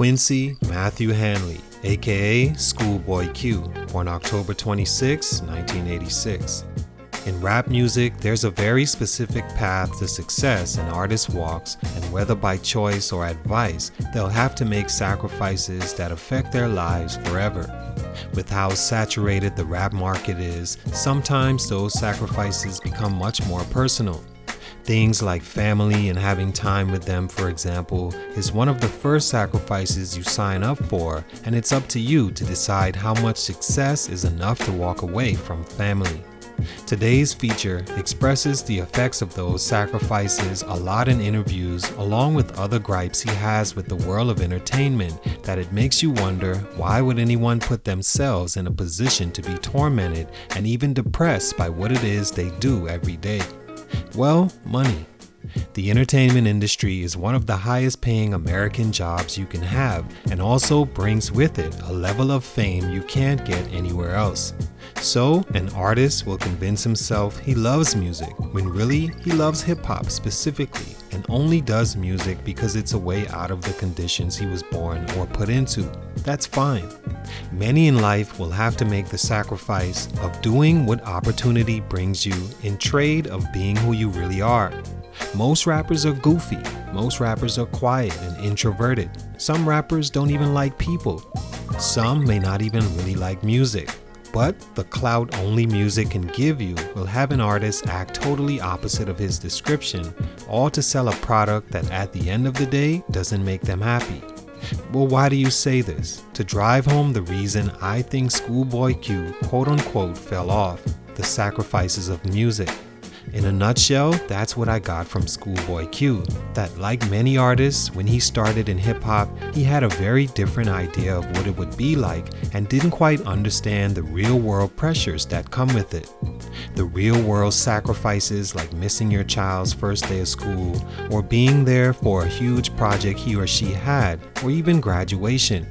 Quincy Matthew Hanley, aka Schoolboy Q, born October 26, 1986. In rap music, there's a very specific path to success an artist walks, and whether by choice or advice, they'll have to make sacrifices that affect their lives forever. With how saturated the rap market is, sometimes those sacrifices become much more personal. Things like family and having time with them, for example, is one of the first sacrifices you sign up for, and it's up to you to decide how much success is enough to walk away from family. Today's feature expresses the effects of those sacrifices a lot in interviews, along with other gripes he has with the world of entertainment, that it makes you wonder, why would anyone put themselves in a position to be tormented and even depressed by what it is they do every day? Well, money. The entertainment industry is one of the highest paying American jobs you can have, and also brings with it a level of fame you can't get anywhere else. So, an artist will convince himself he loves music, when really he loves hip-hop specifically, and only does music because it's a way out of the conditions he was born or put into. That's fine. Many in life will have to make the sacrifice of doing what opportunity brings you in trade of being who you really are. Most rappers are goofy. Most rappers are quiet and introverted. Some rappers don't even like people. Some may not even really like music. But the clout only music can give you will have an artist act totally opposite of his description, all to sell a product that at the end of the day doesn't make them happy. Well, why do you say this? To drive home the reason I think Schoolboy Q quote unquote fell off, the sacrifices of music. In a nutshell, that's what I got from Schoolboy Q, that like many artists, when he started in hip-hop, he had a very different idea of what it would be like and didn't quite understand the real-world pressures that come with it. The real-world sacrifices like missing your child's first day of school, or being there for a huge project he or she had, or even graduation.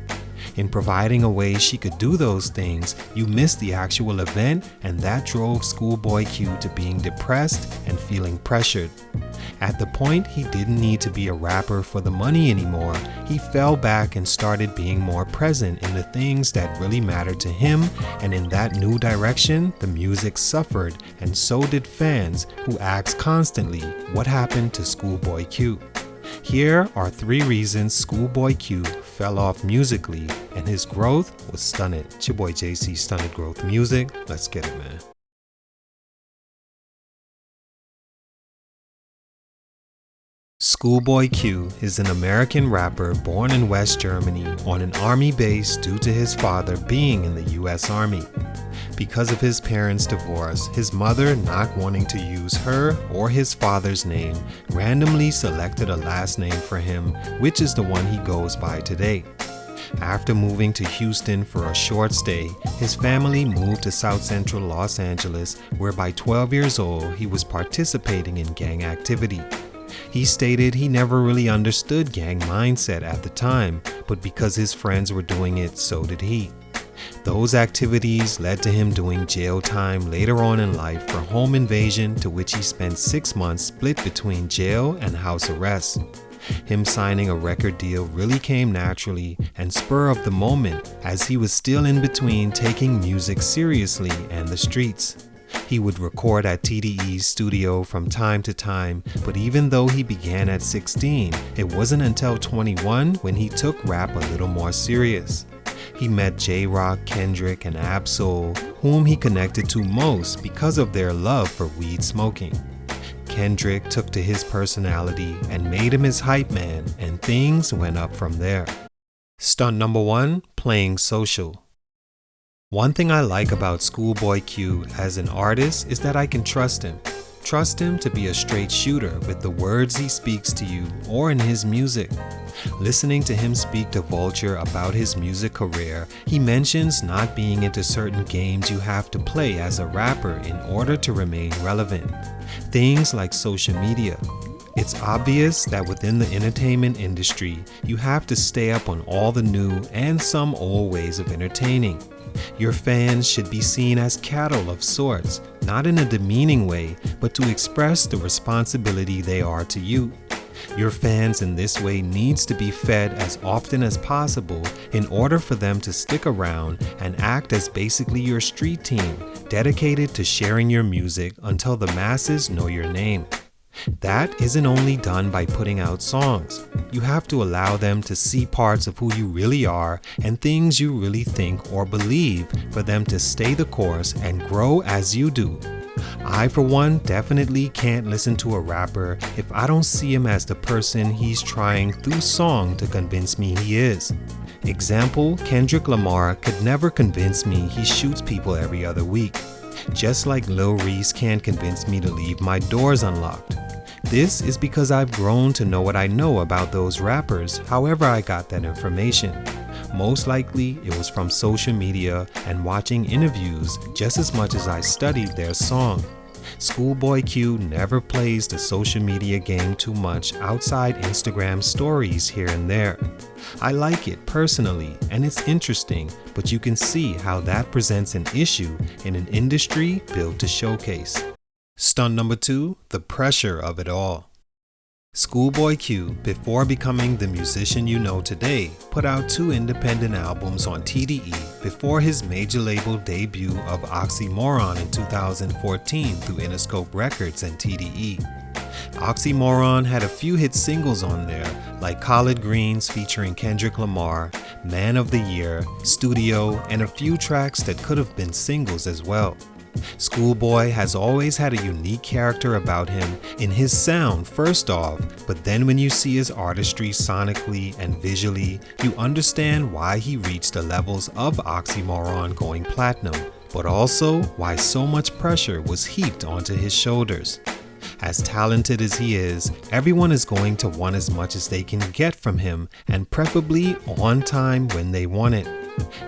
In providing a way she could do those things, you missed the actual event, and that drove Schoolboy Q to being depressed and feeling pressured. At the point he didn't need to be a rapper for the money anymore, he fell back and started being more present in the things that really mattered to him, and in that new direction, the music suffered, and so did fans who asked constantly, what happened to Schoolboy Q? Here are 3 reasons Schoolboy Q fell off musically, and his growth was stunted. It's your boy JC, Stunted Growth Music. Let's get it, man. Schoolboy Q is an American rapper born in West Germany on an army base due to his father being in the US Army. Because of his parents' divorce, his mother not wanting to use her or his father's name, randomly selected a last name for him, which is the one he goes by today. After moving to Houston for a short stay, his family moved to South Central Los Angeles, where by 12 years old he was participating in gang activity. He stated he never really understood gang mindset at the time, but because his friends were doing it, so did he. Those activities led to him doing jail time later on in life for home invasion, to which he spent 6 months split between jail and house arrest. Him signing a record deal really came naturally and spur of the moment, as he was still in between taking music seriously and the streets. He would record at TDE's studio from time to time, but even though he began at 16, it wasn't until 21 when he took rap a little more serious. He met J-Rock, Kendrick and Ab Soul, whom he connected to most because of their love for weed smoking. Kendrick took to his personality and made him his hype man, and things went up from there. Stunt number 1, playing social. One thing I like about Schoolboy Q as an artist is that I can trust him. Trust him to be a straight shooter with the words he speaks to you or in his music. Listening to him speak to Vulture about his music career, he mentions not being into certain games you have to play as a rapper in order to remain relevant. Things like social media. It's obvious that within the entertainment industry, you have to stay up on all the new and some old ways of entertaining. Your fans should be seen as cattle of sorts, not in a demeaning way, but to express the responsibility they are to you. Your fans in this way needs to be fed as often as possible in order for them to stick around and act as basically your street team, dedicated to sharing your music until the masses know your name. That isn't only done by putting out songs. You have to allow them to see parts of who you really are and things you really think or believe for them to stay the course and grow as you do. I, for one, definitely can't listen to a rapper if I don't see him as the person he's trying through song to convince me he is. Example, Kendrick Lamar could never convince me he shoots people every other week. Just like Lil Reese can't convince me to leave my doors unlocked. This is because I've grown to know what I know about those rappers, however I got that information. Most likely, it was from social media and watching interviews just as much as I studied their song. Schoolboy Q never plays the social media game too much outside Instagram stories here and there. I like it personally and it's interesting, but you can see how that presents an issue in an industry built to showcase. Stunt number 2, the pressure of it all. Schoolboy Q, before becoming the musician you know today, put out 2 independent albums on TDE before his major label debut of Oxymoron in 2014 through Interscope Records and TDE. Oxymoron had a few hit singles on there, like Collard Greens featuring Kendrick Lamar, Man of the Year, Studio, and a few tracks that could have been singles as well. Schoolboy has always had a unique character about him in his sound first off, but then when you see his artistry sonically and visually, you understand why he reached the levels of Oxymoron going platinum, but also why so much pressure was heaped onto his shoulders. As talented as he is, everyone is going to want as much as they can get from him, and preferably on time when they want it.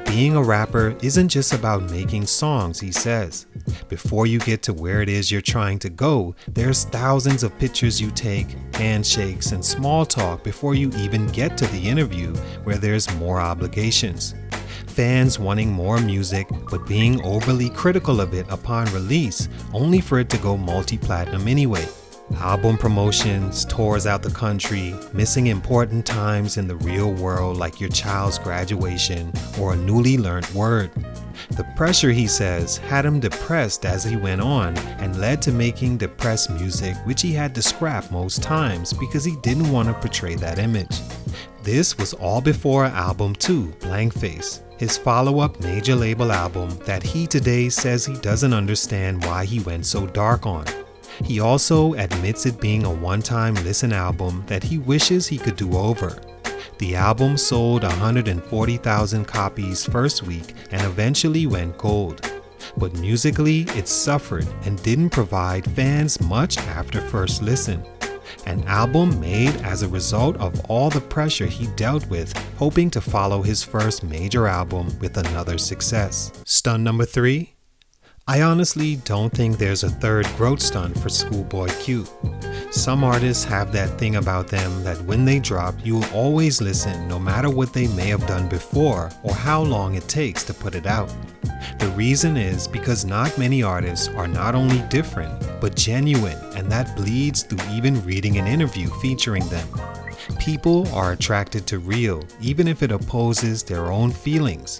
Being a rapper isn't just about making songs, he says. Before you get to where it is you're trying to go, there's thousands of pictures you take, handshakes, and small talk before you even get to the interview, where there's more obligations. Fans wanting more music, but being overly critical of it upon release, only for it to go multi-platinum anyway. Album promotions, tours out the country, missing important times in the real world like your child's graduation or a newly learnt word. The pressure, he says, had him depressed as he went on and led to making depressed music, which he had to scrap most times because he didn't want to portray that image. This was all before album 2, Blank Face, his follow-up major label album that he today says he doesn't understand why he went so dark on. He also admits it being a one-time listen album that he wishes he could do over. The album sold 140,000 copies first week and eventually went gold. But musically, it suffered and didn't provide fans much after first listen. An album made as a result of all the pressure he dealt with, hoping to follow his first major album with another success. Stunt number 3. I honestly don't think there's a third growth stunt for Schoolboy Q. Some artists have that thing about them that when they drop, you will always listen no matter what they may have done before or how long it takes to put it out. The reason is because not many artists are not only different, but genuine, and that bleeds through even reading an interview featuring them. People are attracted to real, even if it opposes their own feelings.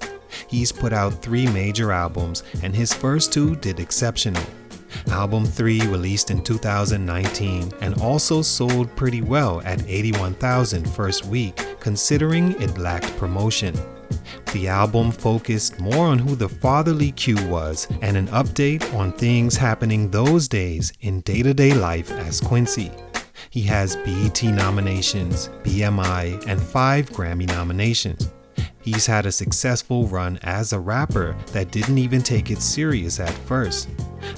He's put out 3 major albums and his first 2 did exceptional. Album 3 released in 2019 and also sold pretty well at 81,000 first week, considering it lacked promotion. The album focused more on who the fatherly Q was and an update on things happening those days in day-to-day life as Quincy. He has BET nominations, BMI, and 5 Grammy nominations. He's had a successful run as a rapper that didn't even take it serious at first.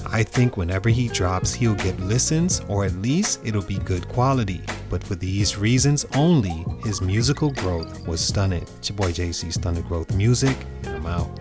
I think whenever he drops, he'll get listens, or at least it'll be good quality. But for these reasons only, his musical growth was stunted. It's your boy JC, Stunted Growth Music, and I'm out.